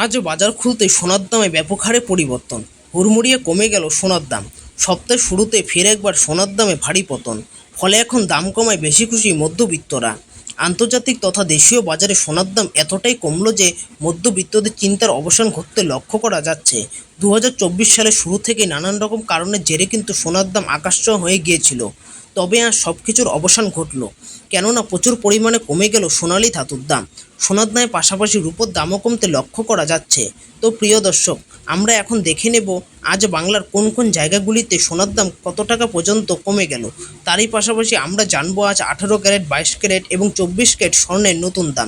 আজ বাজার খুলতে সোনার দামে ব্যাপক হারে পরিবর্তন। হুড়মুড়িয়ে কমে গেল সোনার দাম। সপ্তাহের শুরুতে ফের একবার সোনার দামে ভারী পতন। ফলে এখন দাম কমায় বেশি খুশি মধ্যবিত্তরা। আন্তর্জাতিক তথা দেশীয় বাজারে সোনার দাম এতটাই কমলো যে মধ্যবিত্তদের চিন্তার অবসান ঘটতে লক্ষ্য করা যাচ্ছে। 2024 সালের শুরু থেকে নানান রকম কারণের জেরে কিন্তু সোনার দাম আকাশছোঁয়া হয়ে গিয়েছিল। তবে আজ সব কিছুর অবসান ঘটল, কেননা প্রচুর পরিমাণে কমে গেল সোনালী ধাতুর দাম। সোনার দামের পাশাপাশি রূপোর দামও কমতে লক্ষ্য করা যাচ্ছে। তো প্রিয় দর্শক, আমরা এখন দেখে নেব আজ বাংলার কোন কোন জায়গাগুলিতে সোনার দাম কত টাকা পর্যন্ত কমে গেল। তারই পাশাপাশি আমরা জানবো আজ 18 ক্যারেট, 22 ক্যারেট এবং 24 ক্যারেট স্বর্ণের নতুন দাম,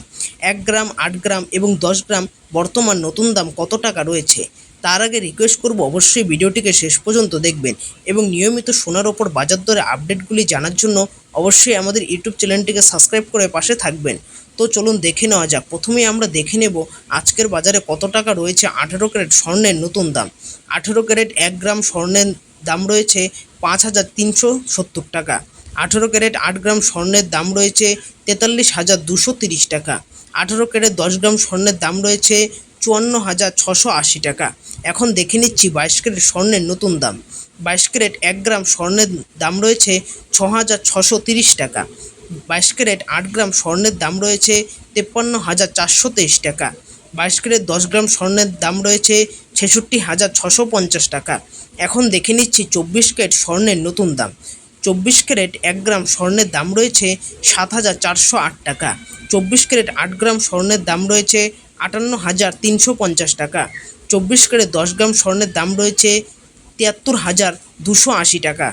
1 গ্রাম, 8 গ্রাম এবং 10 গ্রাম বর্তমান নতুন দাম কত টাকা রয়েছে। তার আগে রিকোয়েস্ট করব অবশ্যই ভিডিওটিকে শেষ পর্যন্ত দেখবেন এবং নিয়মিত সোনার ওপর বাজার দরে আপডেটগুলি জানার জন্য অবশ্যই আমাদের ইউটিউব চ্যানেলটিকে সাবস্ক্রাইব করে পাশে থাকবেন। তো চলুন দেখে নেওয়া যাক। প্রথমেই আমরা দেখে নেব আজকের বাজারে কত টাকা রয়েছে 18 ক্যারেট স্বর্ণের নতুন দাম। 18 ক্যারেট 1 গ্রাম স্বর্ণের দাম রয়েছে 5,370 টাকা। 18 ক্যারেট 8 গ্রাম স্বর্ণের দাম রয়েছে 43,230 টাকা। 18 ক্যারেট 10 গ্রাম স্বর্ণের দাম রয়েছে 54,680 টাকা। এখন দেখে নিচ্ছি 22 ক্যারেট স্বর্ণের নতুন দাম। 22 ক্যারেট 1 গ্রাম স্বর্ণের দাম রয়েছে 6,630 টাকা। 22 ক্যারেট 8 গ্রাম স্বর্ণের দাম রয়েছে 53,423 টাকা। 22 ক্যারেট 10 গ্রাম স্বর্ণের দাম রয়েছে 66,650 টাকা। এখন দেখে নিচ্ছি 24 ক্যারেট স্বর্ণের নতুন দাম। 24 ক্যারেট 1 গ্রাম স্বর্ণের দাম রয়েছে 7,408 টাকা। 24 ক্যারেট 8 গ্রাম স্বর্ণের দাম রয়েছে 58,350 টাকা। 24 ক্যারেট 10 গ্রাম স্বর্ণের দাম রয়েছে 73,280 টাকা।